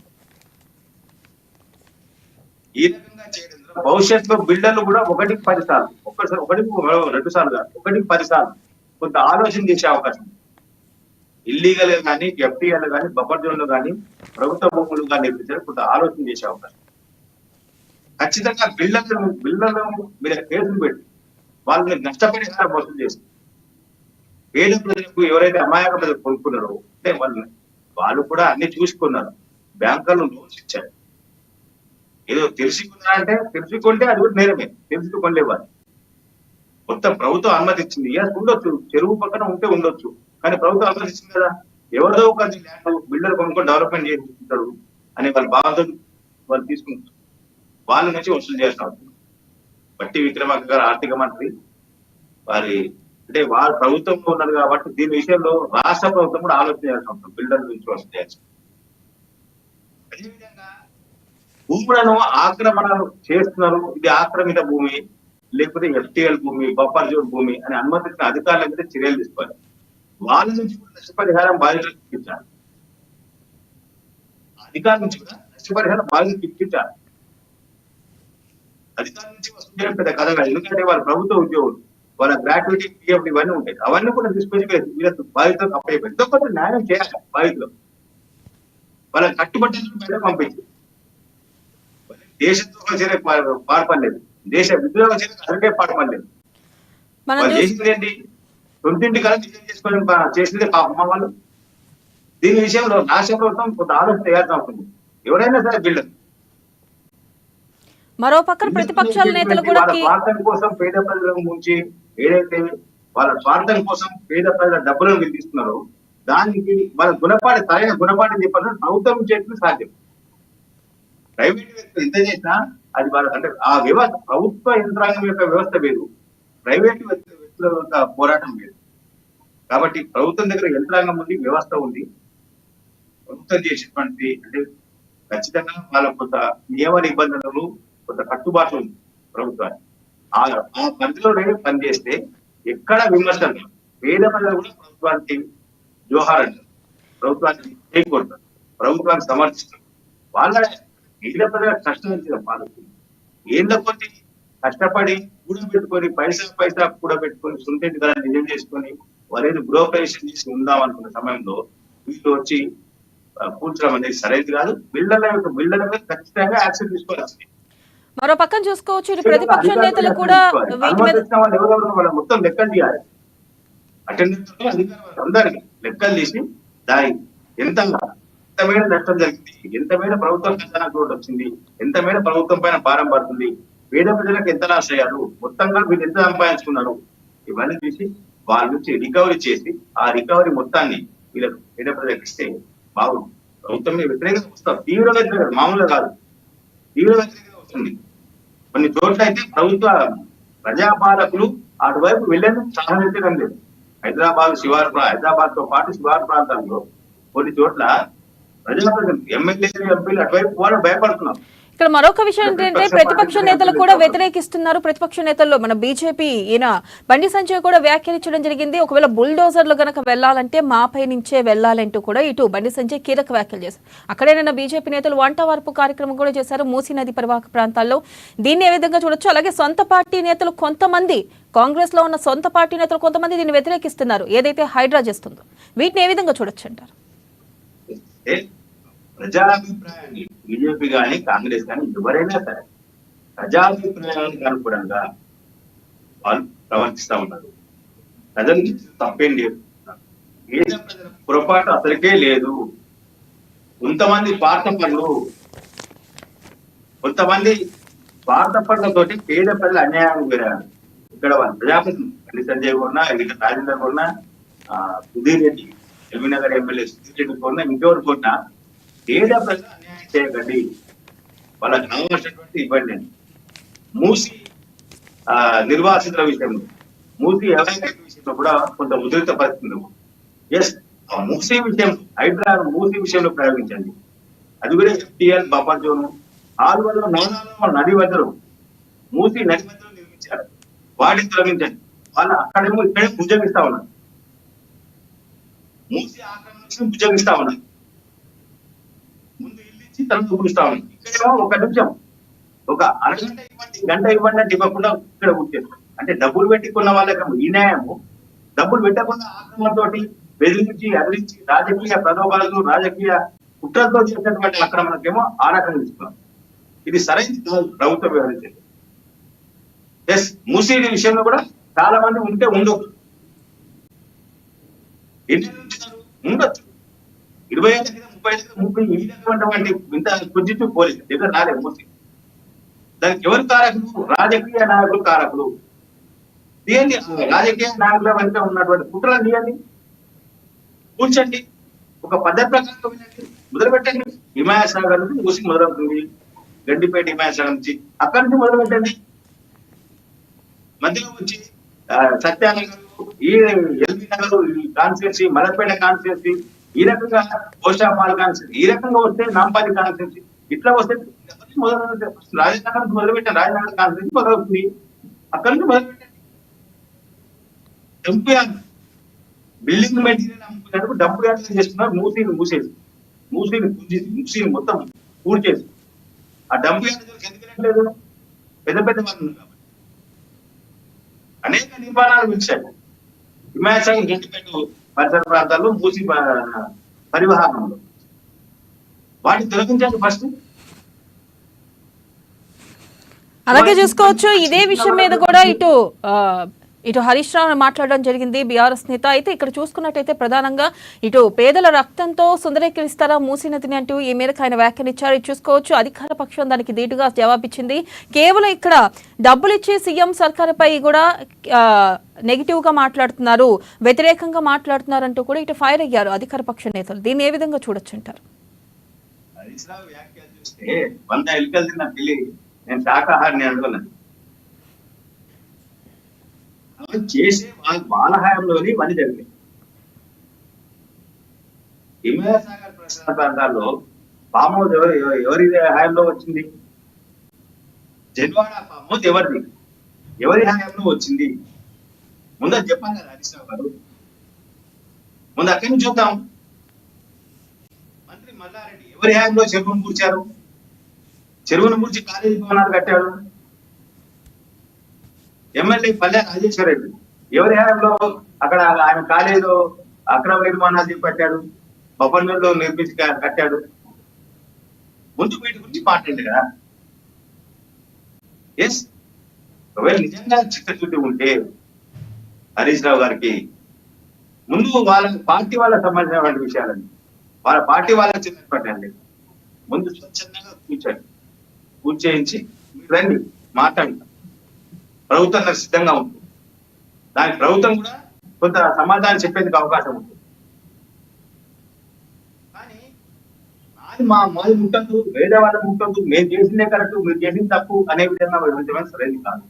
ఈ రకంగా చేయడం భవిష్యత్తులో బిల్డర్లు కూడా 1-10 సార్లు, 1-2 సార్లు కాదు, 1-10 సార్లు కొంత ఆలోచన చేసే అవకాశం ఉంది. ఇల్లీగల్ గా కానీ ఎఫ్టీఎల్ కానీ బఫర్ జోన్ లో కానీ ప్రభుత్వ భూములు కానీ నిర్మించారు కొంత ఆలోచన చేసే అవకాశం. ఖచ్చితంగా బిల్డర్లు మీద కేసులు పెట్టి వాళ్ళని నష్టపరిహారం వసూలు చేస్తారు. పేద ప్రజలకు ఎవరైతే అమాయక ప్రజలు కొనుక్కున్నారో అంటే వాళ్ళు కూడా అన్ని చూసుకున్నారు. బ్యాంకులు లోన్స్ ఇచ్చారు. ఏదో తెలుసుకున్నారంటే తెలుసుకుంటే అది కూడా నేరమే, తెలుసుకొనలేవాలి. మొత్తం ప్రభుత్వం అనుమతి ఇచ్చింది. ఉండొచ్చు, చెరువు పక్కన ఉంటే ఉండొచ్చు, కానీ ప్రభుత్వం అనుమతి ఇచ్చింది కదా. ఎవరిదో ఒక ల్యాండ్ బిల్డర్ కొనుక్కొని డెవలప్మెంట్ చేసుకుంటాడు అనే వాళ్ళ బాధ వాళ్ళు తీసుకుంటారు. వాళ్ళ నుంచి వసూలు చేసిన బట్టి విక్రమార్క గారు ఆర్థిక మంత్రి వారి అంటే వారు ప్రభుత్వంలో ఉన్నారు కాబట్టి దీని విషయంలో రాష్ట్ర ప్రభుత్వం కూడా ఆలోచన చేయాల్సి ఉంటుంది. బిల్డర్ నుంచి వసూలు చేయాల్సి. అదేవిధంగా భూములను ఆక్రమణ చేస్తున్నారు, ఇది ఆక్రమిత భూమి లేకపోతే ఎఫ్టీఎల్ భూమి, బఫర్ జోన్ భూమి అని అనుమతించిన అధికారుల మీద చర్యలు తీసుకోవాలి. వాళ్ళ నుంచి కూడా నష్టపరిహారం బాధ్యతలు ఇప్పించాలి. అధికారుల నుంచి కూడా నష్టపరిహారం బాధ్యతలు ఇప్పించాలి. అధికారుల నుంచి వస్తుంది పెద్ద కథ కాదు. ఎందుకంటే వాళ్ళ ప్రభుత్వ ఉద్యోగులు, వాళ్ళ గ్రాట్యుటీ, పిఎఫ్ ఇవన్నీ ఉంటాయి. అవన్నీ కూడా తీసుకొచ్చి వీళ్ళకి బాధితులకు అప్పయ్యి ఎంతో కొంత న్యాయం చేయాలి. బాధితులు వాళ్ళ కట్టుబట్టలు పంపించి దేశద్రోహ చర్య పాల్పడలేదు, దేశ విద్రోహ చర్య అసలుకే పాల్పడలేదు. వాళ్ళు చేసింది ఏంటి? సొంతింటి కల నిజం చేసుకొని చేసిందే పాపం వాళ్ళు. దీని విషయంలో రాష్ట్ర ప్రభుత్వం కొంత ఆలోచన చేయాల్సి ఉంటుంది. ఎవరైనా సరే బిల్డర్ మరో పక్కన ప్రతిపక్షాల నేతలు కూడా స్వార్థం కోసం పేద ప్రజల నుంచి ఏదైతే వాళ్ళ స్వార్థం కోసం పేద ప్రజల డబ్బులను విధిస్తున్నారో దానికి వాళ్ళ గుణపాఠి సరైన గుణపాఠం చెప్పాలని ప్రభుత్వం చేయడం సాధ్యం. ప్రైవేట్ వ్యక్తులు ఎంత చేసినా అది వాళ్ళ అంటే ఆ వ్యవస్థ ప్రభుత్వ యంత్రాంగం యొక్క వ్యవస్థ వేరు, ప్రైవేట్ వ్యక్తుల యొక్క పోరాటం వేరు. కాబట్టి ప్రభుత్వం దగ్గర యంత్రాంగం ఉంది, వ్యవస్థ ఉంది. ప్రభుత్వం చేసేటువంటి అంటే ఖచ్చితంగా వాళ్ళ కొంత నియమ నిబంధనలు, కొంత కట్టుబాట్లు ఉంది ప్రభుత్వానికి. ఆ పరిధిలోనే పనిచేస్తే ఎక్కడ విమర్శలు పేద ప్రజలు కూడా ప్రభుత్వానికి జోహార్, ప్రభుత్వానికి చేకూరుతారు, ప్రభుత్వానికి సమర్థిస్తారు. వాళ్ళ పేద ప్రజల కష్టం పాలకులు ఏళ్ళ కొద్ది కష్టపడి కూడబెట్టుకొని పైసా కూడబెట్టుకొని సొంత ధర నిజం చేసుకొని వాళ్ళేది గృహప్రవేశం చేసి ఉందాం అనుకున్న సమయంలో వీళ్ళు వచ్చి కూర్చోడం అనేది సరైనది కాదు. బిల్డర్ల మీద ఖచ్చితంగా యాక్షన్ తీసుకోవాల్సింది. మరో పక్కన చూసుకోవచ్చు ప్రతిపక్ష నేతలు కూడా వాళ్ళ మొత్తం లెక్కలు తీయాలి. అటెండెన్స్ అందరికి లెక్కలు తీసి దాని ఎంత మేర నష్టం జరిగింది, ఎంత మేర ప్రభుత్వం ఖజానాకు వచ్చింది, ఎంత మేర ప్రభుత్వం పైన భారం పడుతుంది, పేద ప్రజలకు ఎంత లాస్ అయ్యారు, మొత్తంగా వీళ్ళు ఎంత సంపాదించుకున్నారు, ఇవన్నీ తీసి వాళ్ళ నుంచి రికవరీ చేసి ఆ రికవరీ మొత్తాన్ని వీళ్ళకు పేద ప్రజలకు ఇస్తే బాగుంది. ప్రభుత్వం మీద వ్యతిరేకత వస్తారు, తీవ్ర వ్యతిరేకత, మామూలుగా కాదు, తీవ్ర వ్యతిరేకత వస్తుంది. కొన్ని చోట్ల అయితే ప్రభుత్వ ప్రజాపాలకులు అటువైపు వెళ్ళేందుకు సహకరించడం లేదు. హైదరాబాద్ తో పాటు శివారు ప్రాంతాల్లో కొన్ని చోట్ల ప్రజాప్రతినిధులు, ఎమ్మెల్యేలు, ఎంపీలు అటువైపు వాళ్ళు భయపడుతున్నారు. ఇక్కడ మరొక విషయం ఏంటంటే ప్రతిపక్ష నేతలు కూడా వ్యతిరేకిస్తున్నారు. ప్రతిపక్ష నేతల్లో మన బీజేపీ ఈయన బండి సంజయ్ కూడా వ్యాఖ్యానించడం జరిగింది. ఒకవేళ బుల్డోజర్లు గనక వెళ్లాలంటే మాపై నుంచే వెళ్లాలంటూ కూడా ఇటు బండి సంజయ్ కీలక వ్యాఖ్యలు చేశారు. అక్కడే నిన్న బీజేపీ నేతలు వంట వార్పు కార్యక్రమం కూడా చేశారు మూసీ నది పరివాహక ప్రాంతాల్లో. దీన్ని ఏ విధంగా చూడొచ్చు? అలాగే సొంత పార్టీ నేతలు కొంతమంది, కాంగ్రెస్ లో ఉన్న సొంత పార్టీ నేతలు కొంతమంది దీన్ని వ్యతిరేకిస్తున్నారు, ఏదైతే హైడ్రా చేస్తుందో. వీటిని ఏ విధంగా చూడొచ్చు అంటారు? ప్రజాభిప్రాయాన్ని బీజేపీ కానీ కాంగ్రెస్ కానీ ఎవరైనా సరే ప్రజాభిప్రాయానికి అనుకూలంగా వాళ్ళు ప్రవర్తిస్తా ఉన్నారు. ప్రజలకి తప్పేం లేదు, పేద ప్రజల పొరపాటు అసలుకే లేదు. కొంతమంది స్వార్థ పనులతోటి పేద ప్రజలు అన్యాయం పోయారు. ఇక్కడ వాళ్ళు ప్రజాప్రతినిధులు బండి సంజయ్ కొన్నా, రాజేందర్ కొన్నా, సుధీర్ రెడ్డి, ఎల్బీనగర్ ఎమ్మెల్యే సుధీర్ రెడ్డి కొన్నా, ఇంకెవరు కొన్నా పేద ప్రజలు అన్యాయం చేయకండి, వాళ్ళకి కావాల్సినటువంటి ఇవ్వండి. మూసి నిర్వాసితుల విషయంలో, మూసి ఎవాక్యుయేట్ విషయంలో కూడా కొంత ఉధృత పరిస్థితులు. ఎస్, ఆ మూసి విషయం, హైడ్రా మూసి విషయంలో ప్రయోగించండి. అది కూడా ఎఫ్టీఎల్, బఫర్ జోన్, ఆల్వలో నాలుగు నది వద్దరు, మూసి నది వద్దరు నిర్మించారు. వాటిని తొలగించండి. వాళ్ళు అక్కడేమో ఇక్కడే ఉద్యోగిస్తా ఉన్నారు, మూసి ఆక్రమణ ఉద్యోగిస్తా ఉన్నారు. ముందు ఇల్లు ఇచ్చి తర్వాత కూర్చుస్తా ఉన్నాం. ఇక్కడేమో ఒక నిమిషం, ఒక అరగంట ఇవ్వండి, గంట ఇవ్వండి అంటే ఇవ్వకుండా ఇక్కడ కూర్చేస్తాం. అంటే డబ్బులు పెట్టుకున్న వాళ్ళకేమో ఈ న్యాయము, డబ్బులు పెట్టకుండా ఆక్రమణతోటి బెదిరించి అదిరించి రాజకీయ ప్రలోభాలతో రాజకీయ కుట్రలతో చేసినటువంటి అక్రమణకేమో ఆ రకంగా తీసుకున్నాం. ఇది సరైనది కాదు ప్రభుత్వం వ్యవహరించేది. ఎస్, మూసీ విషయంలో కూడా చాలా మంది ఉంటే ఉండొచ్చు, ఎన్ని ఉంచుతారు ఉండొచ్చు, 20 ఏళ్ళ కింద 30 ఏళ్ళ కింద 30 ఈ రకమైనటువంటి ఇంత పొజిటివ్ పోలీసు దగ్గర రాలేదు మూసీ. దానికి ఎవరు కారకులు? రాజకీయ నాయకులు కారకులు. తీయండి, రాజకీయ నాయకుల వెంట ఉన్నటువంటి కుట్రలు తీయండి, కూర్చండి, ఒక పద్ధతి ప్రకారం మొదలు పెట్టండి. హిమాయసాగర్ నుంచి మూసి మొదలవుతుంది, గండిపేట హిమాయసాగర్ నుంచి అక్కడి నుంచి మొదలు పెట్టండి. మధ్యలో వచ్చి సత్యానగర్, ఈ LB Nagar constituency, Malapeta constituency, ఈ రకంగా పోషాపాల్ కాన్స్టిట్యున్సీ, ఈ రకంగా వస్తే నాంపల్లి కాన్స్టిట్యున్సీ, ఇట్లా వస్తే మొదలు రాజనగర్ మొదలు పెట్టండి. రాజనగర్ కాన్స్టిట్యున్సీ మొదలవుతుంది, అక్కడి నుంచి మొదలు పెట్టండి. డంప్ యార్డ్, బిల్డింగ్ మెటీరియల్ అమ్ముకునేందుకు డంప్ యార్డ్ చేస్తున్నారు. మూసీని మొత్తం పూర్తి చేసి ఆ డంప్ యార్డ్ ఎందుకు లేదు? పెద్ద పెద్ద వాళ్ళు ఉన్నారు కాబట్టి అనేక నిర్మాణాలు పిలిచారు. హిమాయసాగర్, గండిపేట పరిసర ప్రాంతాల్లో మూసి పరివాహనంలో వాటిని తొలగించాలి ఫస్ట్. అలాగే చూసుకోవచ్చు. ఇదే విషయం మీద కూడా ఇటు హరీష్ రావు మాట్లాడడం జరిగింది, బీఆర్ఎస్ నేత. అయితే ఇక్కడ చూసుకున్నట్టయితే ప్రధానంగా ఇటు పేదల రక్తంతో సుందరీకరిస్తారా మూసీ నదిని అంటూ ఈ మేరకు ఆయన వ్యాఖ్యానించారు. ఇది చూసుకోవచ్చు. అధికార పక్షం దానికి ధీటుగా జవాబిచ్చింది. కేవలం ఇక్కడ డబ్బులు ఇచ్చి సీఎం సర్కారుపై కూడా నెగిటివ్ గా మాట్లాడుతున్నారు, వ్యతిరేకంగా మాట్లాడుతున్నారంటూ కూడా ఇటు ఫైర్ అయ్యారు అధికార పక్ష నేతలు. దీన్ని ఏ విధంగా చూడొచ్చు అంటారు? హరీష్ రావు వ్యాఖ్యలు చూస్తే 100 ఎలుకలు తిన్న పిల్లి నేను శాకాహారిని అనుకున్నాను. చేసే వాళ్ళ హయాంలోని పని జరిగింది. హిమాయసాగర్ పరిసర ప్రాంతాల్లో ఫామ్ హౌస్ ఎవరి హయాంలో వచ్చింది? జన్వాడ ఫామ్ హౌస్ ఎవరి హయాంలో వచ్చింది? ముందు చెప్పాలి కదా హరీష్ రావు గారు. ముందు అక్కడి నుంచి చూద్దాం. మంత్రి మల్లారెడ్డి ఎవరి హయాంలో చెరువును కూర్చారు? చెరువును కూర్చి కాలేజీ భవనాలు కట్టాడు. ఎమ్మెల్యే పల్లె రాజేశ్వర రెడ్డి ఎవరి హయాంలో అక్కడ ఆయన కాలేజీలో అక్రమ నిర్మాణాలు చేపట్టాడు, బొబ్బర్లో నిర్మించి కట్టాడు. ముందు వీటి గురించి మాట్లాడింది కదా. ఎస్, ఒకవేళ నిజంగా చిత్తశుద్ధి ఉంటే హరీష్ రావు గారికి ముందు వాళ్ళ పార్టీ వాళ్ళకి సంబంధించినటువంటి విషయాలని వాళ్ళ పార్టీ వాళ్ళకి చెందినటువంటి ముందు స్వచ్ఛందంగా కూర్చేయించి మీరు రండి మాట్లాడండి. ప్రభుత్వం సిద్ధంగా ఉంటుంది. దానికి ప్రభుత్వం కూడా కొంత సమాధానం చెప్పేందుకు అవకాశం ఉంటుంది. కానీ మాది ముట్టదు, వేరే వాళ్ళకి ముట్టదు, మేము చేసిందే కరెక్ట్, మీరు చేసింది తప్పు అనే విధంగా వివరించడం సరైనది కాదు.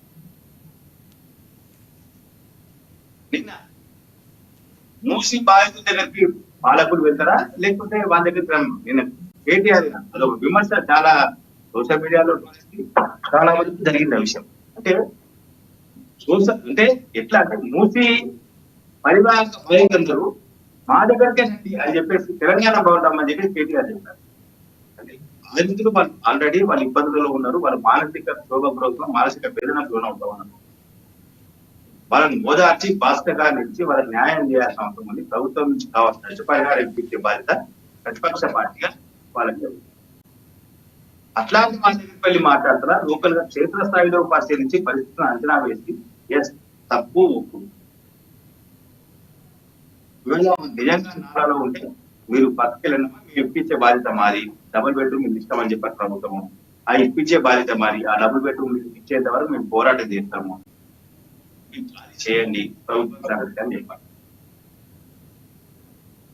నిన్న మూసి బాధితుల దగ్గరికి పాలకులు వెళ్తారా లేకపోతే వాళ్ళ దగ్గర నిన్న కేటీఆర్ అదొక విమర్శ చాలా సోషల్ మీడియాలో చాలా మంది జరిగింది ఆ విషయం. అంటే ఎట్లా అంటే మూసి పరివాహక బాధితులందరూ మా దగ్గరకే అని చెప్పేసి తెలంగాణ బాగుంటామని చెప్పేసి కేటీఆర్ చెప్పారు. అంటే బాధితులు వాళ్ళు ఆల్రెడీ వాళ్ళ ఇబ్బందులలో ఉన్నారు, వాళ్ళ మానసిక క్షోభగ్రౌతం, మానసిక వేదనకు లోనవుతా ఉన్నారు. వాళ్ళని ఓదార్చి బాధ్యతగా ఇచ్చి వాళ్ళకి న్యాయం చేయాల్సిన అవసరం ఉంది. ప్రభుత్వం నుంచి కావాల్సిన నష్టపరిహారం ఇప్పించే బాధ్యత ప్రతిపక్ష పార్టీగా వాళ్ళకి. అట్లాంటి వాళ్ళ దగ్గరికి వెళ్ళి మాట్లాడతారా? లోకల్ గా క్షేత్రస్థాయిలో పరిశీలించి పరిస్థితులను అంచనా వేసి ఎస్ తప్పు ఒప్పు నిజంగా నారాలో ఉంటే మీరు పక్కకెళ్ళినా మేము ఇప్పించే బాధ్యత మాది, డబుల్ బెడ్రూమ్ మీకు ఇస్తామని చెప్పారు ప్రభుత్వము. ఆ ఇప్పించే బాధ్యత మాది, ఆ డబుల్ బెడ్రూమ్ మీకు ఇచ్చేంత వరకు మేము పోరాటం చేస్తాము, అది చేయండి ప్రభుత్వం సహకరించని చెప్పారు.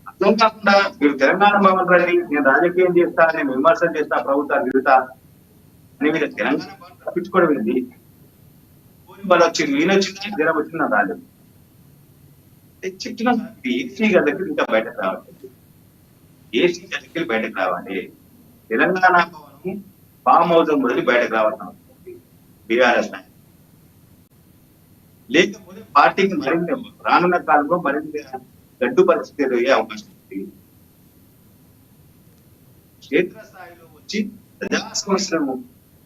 అర్థం కాకుండా మీరు తెలంగాణ భవన్ రండి, నేను రాజకీయం చేస్తా, నేను విమర్శలు చేస్తా, ప్రభుత్వాన్ని తిరుగుతా అని మీరు తెలంగాణ భవన్ తప్పించుకోవడం ఏంటి? వాళ్ళు వచ్చింది, ఈయన వచ్చింది, జ్వరం వచ్చింది, నాకు రాలేదు. చెప్తున్నా ఏసీ గదికి ఇంకా బయటకు రావాలి, ఏసీ గదికి బయటకు రావాలి. తెలంగాణ భవనం ఫామ్ హౌస్ మొదలు బయటకు రావాల్సిన బీఆర్ఎస్ లేకపోతే పార్టీకి మరింత రానున్న కాలంలో మరింత గడ్డు పరిస్థితి ఎదురయ్యే అవకాశం ఉంది. క్షేత్రస్థాయిలో వచ్చి ప్రజా సమస్యలను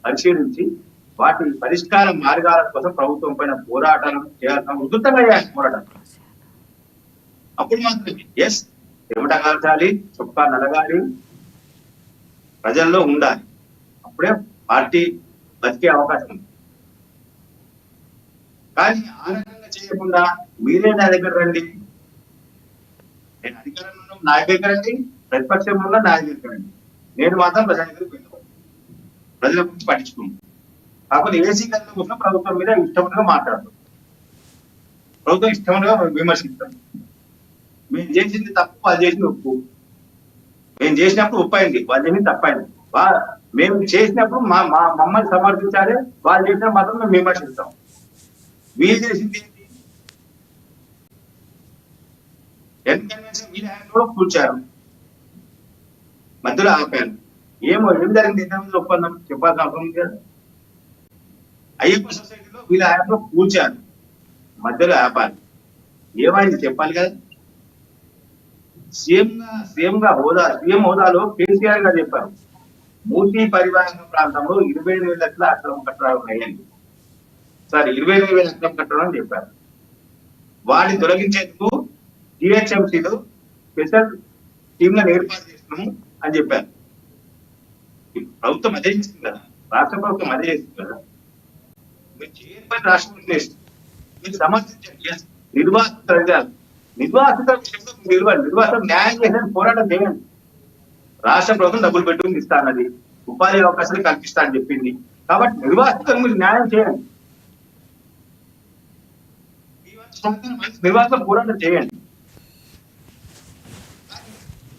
పరిశీలించి వాటి పరిష్కార మార్గాల కోసం ప్రభుత్వం పైన పోరాటాలు చేయాల్సిన ఉధృతంగా చేయాలి. పోరాటం అప్పుడు మాత్రమే ఎస్ చెమట కాల్చాలి, చొక్కా నలగాలి, ప్రజల్లో ఉండాలి. అప్పుడే పార్టీ బతికే అవకాశం ఉంది. కానీ ఆ రకంగా చేయకుండా మీరే నా దగ్గర రండి, నేను అధికారంలో ఉన్న నా దగ్గర రండి, ప్రతిపక్షంలో ఉన్న నా దగ్గర రండి, నేను మాత్రం ప్రజల దగ్గరికి వెళ్ళాను, ప్రజల గురించి పట్టించుకున్నాను. కాకపోతే ఏసీ గదిలో కూర్చొని ప్రభుత్వం మీద ఇష్టంగా మాట్లాడతాం, ప్రభుత్వం ఇష్టంగా విమర్శిస్తాం. మేము చేసింది తప్పు, వాళ్ళు చేసింది ఒప్పు. మేము చేసినప్పుడు ఉప్పు అయింది, వాళ్ళు చేసింది తప్పైంది. మేము చేసినప్పుడు మమ్మల్ని సమర్థించాలి, వాళ్ళు చేసినప్పుడు మాత్రం మేము విమర్శిస్తాం. వీళ్ళు చేసింది ఏంటి? ఎందుకంటే వీళ్ళు ఆయన కూర్చారు, మధ్యలో ఆపారు. ఏం జరిగింది? ఇంతమంది ఒప్పందం చెప్పాల్సిన అవసరం ఉంది కదా. అయ్యప్ప సొసైటీలో వీళ్ళ ఆయనలో కూర్చారు, మధ్యలో ఆపాలి. ఏమైంది చెప్పాలి కదా. సీఎం హోదాలో కేసీఆర్ గారు చెప్పారు, మూసీ పరివాహక ప్రాంతంలో 25,000 లక్షల అక్రమ కట్టడాలు ఉన్నాయండి. 25,000 అక్రమ కట్టడం అని చెప్పారు. వాటిని తొలగించేందుకు జిహెచ్ఎంసీలో స్పెషల్ టీంలను ఏర్పాటు చేస్తున్నాము అని చెప్పారు. ప్రభుత్వం అదే చేస్తుంది కదా, రాష్ట్ర ప్రభుత్వం అదే చేస్తుంది కదా. మీరు చేయని రాష్ట్ర ప్రభుత్వం మీరు సమర్థించండి. నిర్వాసిత విషయంలో నిర్వాసిత న్యాయం చేసేది పోరాటం చేయండి. రాష్ట్ర ప్రభుత్వం డబ్బులు పెట్టుకుని ఇస్తా అన్నది, ఉపాధి అవకాశాలు కల్పిస్తా అని చెప్పింది. కాబట్టి నిర్వాసితులకు మీరు న్యాయం చేయండి, నిర్వాసిత పోరాటం చేయండి.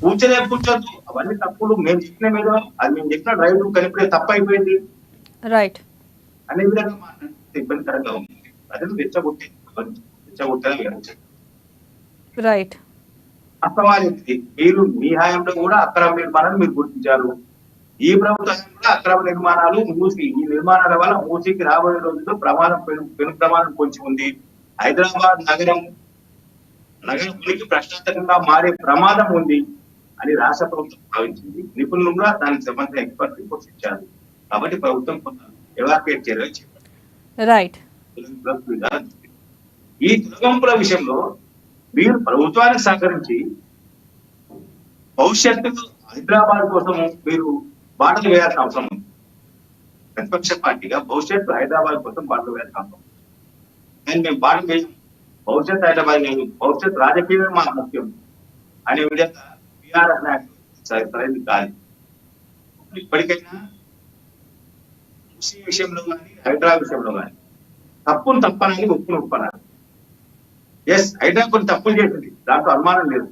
కూర్చోద్దు, అవన్నీ తప్పులు. మేము చెప్పిన మీద అది మేము చెప్పిన రైలు కనిపే తప్పు అయిపోయింది రైట్ అనే విధంగా మాట్లాడితే ఇబ్బందికరంగా ఉంది. ప్రజలు రెచ్చగొట్టేలా రైట్. వాస్తవానికి మీరు మీ హయాంలో కూడా అక్రమ నిర్మాణాలు మీరు గుర్తించారు. ఈ ప్రభుత్వం కూడా అక్రమ నిర్మాణాలు ఈ నిర్మాణాల వల్ల మూసీకి రాబోయే రోజుల్లో పెను ప్రమాదం పొంచి ఉంది. హైదరాబాద్ నగరం ఉనికి ప్రశ్నార్థకంగా మారే ప్రమాదం ఉంది అని రాష్ట్ర ప్రభుత్వం భావించింది. నిపుణులు కూడా దానికి సంబంధించిన ఎక్స్పర్ట్ రిపోర్ట్స్ ఇచ్చారు. కాబట్టి ప్రభుత్వం కొంత ఎవాక్యుయేట్ చర్యలు చేపట్టింది. రైట్. ఈ తొలగింపుల విషయంలో మీరు ప్రభుత్వానికి సహకరించి భవిష్యత్తు హైదరాబాద్ కోసం మీరు బాటలు వేయాల్సిన అవసరం ఉంది. ప్రతిపక్ష పార్టీగా భవిష్యత్తు హైదరాబాద్ కోసం బాటలు వేయాల్సిన అవసరం ఉంది. కానీ మేము బాటలు వేయం, భవిష్యత్తు హైదరాబాద్ లేదు, భవిష్యత్తు రాజకీయమే మాకు ముఖ్యం అనే విధంగా బీఆర్ఎస్ నాయకులు సరైనది కాదు. ఇప్పటికైనా ముస్లిం విషయంలో కానీ హైదరాబాద్ విషయంలో కానీ తప్పును తప్పనాలి, ఒప్పును ఒప్పనాలి. ఎస్, హైదరాబాద్ కొన్ని తప్పులు చేసింది, దాంట్లో అనుమానం లేదు.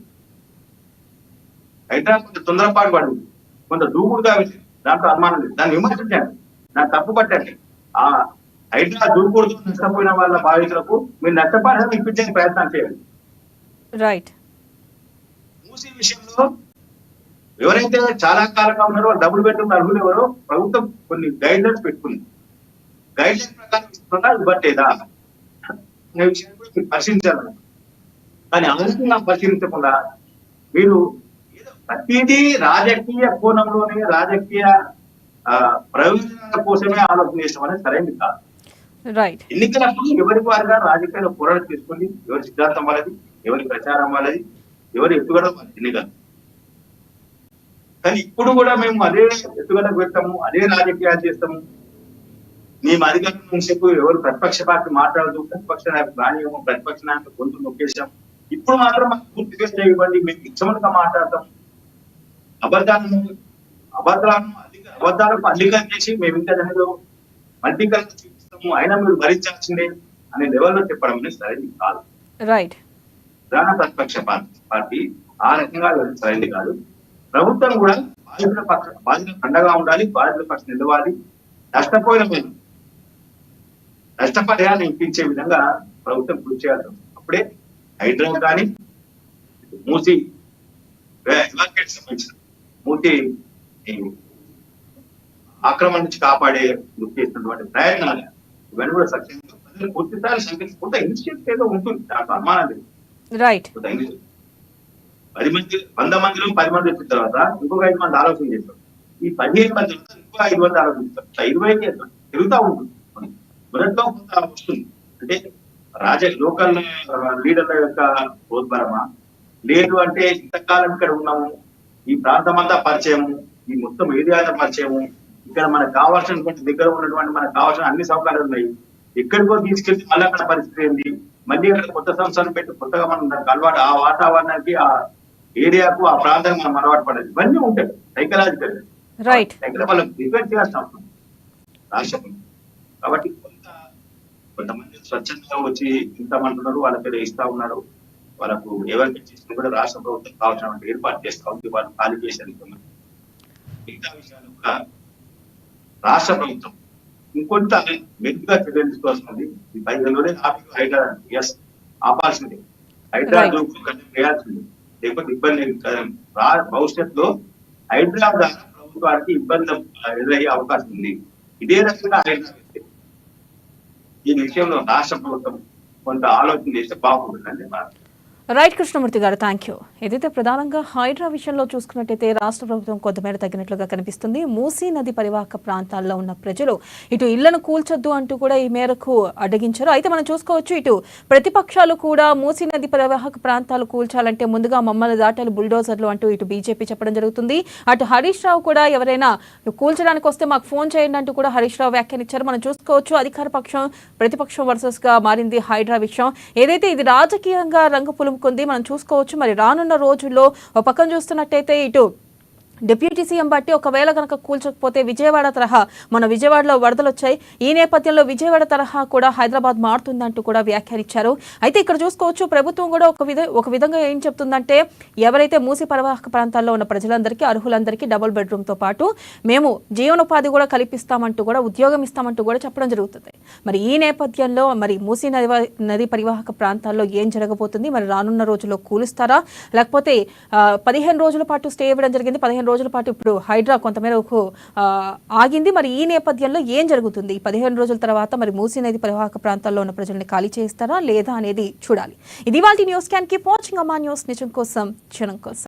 హైదరాబాద్ కొంత తొందరపాటు పడింది, కొంత దూకుడుగా వెళ్ళింది, దాంట్లో అనుమానం లేదు. దాన్ని విమర్శించండి, దాన్ని తప్పు పట్టండి. ఆ హైదరాబాద్ దూకుడుతో నష్టపోయిన వాళ్ళ బాధితులకు మీరు నష్టపరిహారం ఇప్పించే ప్రయత్నం చేయండి. రైట్. మూసీ విషయంలో ఎవరైతే చాలా కాలంగా ఉన్నారో వాళ్ళు డబ్బులు పెట్టుకున్న అర్హులు ఎవరో ప్రభుత్వం కొన్ని గైడ్ లైన్స్ పెట్టుకుంది. గైడ్ లైన్స్ ప్రకారం ఇస్తున్నా ఇవ్వట్లేదా అనే విషయాన్ని కూడా మీరు పరిశీలించాలి. కానీ ఆలోచన పరిశీలించకుండా మీరు ఏదో ప్రతిదీ రాజకీయ కోణంలోనే, రాజకీయ ప్రయోజనాల కోసమే ఆలోచన చేస్తాం అనేది సరైనది కాదు. రైట్. ఎన్నికలప్పుడు ఎవరి వారిగా రాజకీయాల పోరాటం తీసుకుని ఎవరి సిద్ధాంతం వాళ్ళది, ఎవరి ప్రచారం వాళ్ళది, ఎవరి ఎత్తుగడ వాళ్ళది ఎన్నికలు. కానీ ఇప్పుడు కూడా మేము అదే ఎత్తుగడకు వెళ్తాము, అదే రాజకీయాలు చేస్తాము. మేము అధికారం సేపు ఎవరు ప్రతిపక్ష పార్టీ మాట్లాడదు, ప్రతిపక్ష నాయకులు రానియము, ప్రతిపక్ష నాయకులు గొంతు నొక్కేసాం. ఇప్పుడు మాత్రం మాకు పూర్తి చేస్తే ఇవ్వండి, మేము ఇచ్చమలుగా మాట్లాడతాం. అబద్ధాలకు అధికారం చేసి మేము ఇంకా దానిలో మల్టీకరణ చూపిస్తాము, అయినా మీరు భరించాల్సిందే అనే లెవెల్లో చెప్పడం అనేది సరైనది కాదు. రైట్. ప్రధాన ప్రతిపక్ష పార్టీ ఆ రకంగా సరైనది కాదు. ప్రభుత్వం కూడా బాధితుల అండగా ఉండాలి, బాధితుల పక్షం నిలవాలి. నష్టపోయిన మేము నష్టపరిహారం ఇప్పించే విధంగా ప్రభుత్వం కృషి చేయాలి. అప్పుడే హైదరాబాద్ కానీ మూసీ సంబంధించిన మూసీ ఆక్రమణ నుంచి కాపాడే గుర్తు చేస్తున్నటువంటి ప్రయత్నాలు ఇవన్నీ కూడా సక్సెస్ ప్రజలు పూర్తి స్థాయి సంకల్పించుకుంటే ఇనిషియేటివ్ ఏదో ఉంటుంది, దాంట్లో అనుమానం లేదు. రైట్. 100 మందిలో 10 మంది వచ్చిన తర్వాత ఇంకొక 5 మంది ఆలోచన చేస్తారు. ఈ 15 మంది ఇంకో 5 మంది ఆలోచిస్తారు. 20 తిరుగుతూ ఉంటుంది. మొదట్లో కొంత వస్తుంది, అంటే లోకల్ లీడర్ల యొక్క ప్రోద్బలమా, లేదు అంటే ఇంతకాలం ఇక్కడ ఉన్నాము, ఈ ప్రాంతం అంతా పరిచయము, ఈ మొత్తం ఏరియా అంతా పరిచయము, ఇక్కడ మనకు కావాల్సినటువంటి దగ్గర ఉన్నటువంటి మనకు కావాల్సిన అన్ని సౌకర్యాలు ఉన్నాయి, ఎక్కడికో తీసుకెళ్తే మళ్ళీ అక్కడ పరిస్థితి ఏంది, మళ్ళీ అక్కడ కొత్త సంస్థలు పెట్టి కొత్తగా మనం దానికి అలవాటు ఆ వాతావరణానికి ఆ ఏరియాకు ఆ ప్రాంతానికి మనం అలవాటు పడేది ఇవన్నీ ఉంటాయి సైకలాజికల్ రైట్. దగ్గర వాళ్ళకి ప్రిపేర్ చేయాల్సిన అవసరం రాష్ట్రం. కాబట్టి కొంతమంది స్వచ్ఛందంగా వచ్చి ఇంతమంటున్నారు, వాళ్ళకి ఇస్తా ఉన్నారు, వాళ్ళకు ఎవరికి చేసినా కూడా రాష్ట్ర ప్రభుత్వం కావాల్సిన ఏర్పాటు చేస్తా ఉంది, వాళ్ళు ఖాళీ చేసి అనుకున్నారు. మిగతా విషయాలు కూడా రాష్ట్ర ప్రభుత్వం ఇంకొంత మెరుగ్గా చర్యలు తీసుకోవాల్సింది. ఈ 15 రోజులే హైడ్రా ఎస్ ఆపాల్సింది, హైడ్రా చేయాల్సింది, లేకపోతే ఇబ్బంది భవిష్యత్తులో హైడ్రా ద్వారా ప్రభుత్వానికి ఇబ్బంది ఎదురయ్యే అవకాశం ఉంది. ఇదే రకంగా హైడ్రా ఈ విషయంలో రాష్ట్ర ప్రభుత్వం కొంత ఆలోచన చేస్తే బాగుంటుందండి. రైట్ కృష్ణమూర్తి గారు, థ్యాంక్ యూ. ఏదైతే ప్రధానంగా హైడ్రా విషయంలో చూసుకున్నట్టయితే రాష్ట్ర ప్రభుత్వం కొంతమేర తగ్గినట్లుగా కనిపిస్తుంది. మూసీ నది పరివాహక ప్రాంతాల్లో ఉన్న ప్రజలు ఇటు ఇళ్లను కూల్చొద్దు అంటూ కూడా ఈ మేరకు అడ్డగించారు. అయితే మనం చూసుకోవచ్చు, ఇటు ప్రతిపక్షాలు కూడా మూసీ నది పరివాహక ప్రాంతాలు కూల్చాలంటే ముందుగా మమ్మల్ని దాటాలి బుల్డోజర్లు అంటూ ఇటు బీజేపీ చెప్పడం జరుగుతుంది. అటు హరీష్ రావు కూడా ఎవరైనా కూల్చడానికి వస్తే మాకు ఫోన్ చేయండి అంటూ కూడా హరీష్ రావు వ్యాఖ్యానించారు. మనం చూసుకోవచ్చు, అధికార పక్షం ప్రతిపక్షం వర్సెస్ గా మారింది హైడ్రా విషయం. ఏదైతే ఇది రాజకీయంగా రంగు పులుముకుంది మనం చూసుకోవచ్చు. మరి రానున్న రోజుల్లో ఒక పక్కన చూస్తున్నట్టయితే ఇటు డిప్యూటీ సీఎం బట్టి ఒకవేళ కనుక కూల్చకపోతే విజయవాడ తరహా, మన విజయవాడలో వరదలు వచ్చాయి, ఈ నేపథ్యంలో విజయవాడ తరహా కూడా హైదరాబాద్ మారుతుందంటూ కూడా వ్యాఖ్యానించారు. అయితే ఇక్కడ చూసుకోవచ్చు, ప్రభుత్వం కూడా ఒక విధంగా ఏం చెప్తుందంటే, ఎవరైతే మూసి పరివాహక ప్రాంతాల్లో ఉన్న ప్రజలందరికీ అర్హులందరికీ డబుల్ బెడ్రూమ్తో పాటు మేము జీవనోపాధి కూడా కల్పిస్తామంటూ కూడా ఉద్యోగం ఇస్తామంటూ కూడా చెప్పడం జరుగుతుంది. మరి ఈ నేపథ్యంలో మరి మూసీ నది పరివాహక ప్రాంతాల్లో ఏం జరగబోతుంది, మరి రానున్న రోజుల్లో కూలుస్తారా, లేకపోతే 15 రోజుల పాటు స్టే ఇవ్వడం జరిగింది, 15 రోజుల పాటు ఇప్పుడు హైడ్రా కొంతమేరకు ఆగింది. మరి ఈ నేపథ్యంలో ఏం జరుగుతుంది, 15 రోజుల తర్వాత మరి మూసీ నది పరివాహక ప్రాంతాల్లో ఉన్న ప్రజల్ని ఖాళీ చేస్తారా లేదా అనేది చూడాలి. ఇది వాళ్ళ న్యూస్. క్యాన్ కీప్ వాచింగ్ అమ్మా న్యూస్, నిజం కోసం క్షణం కోసం.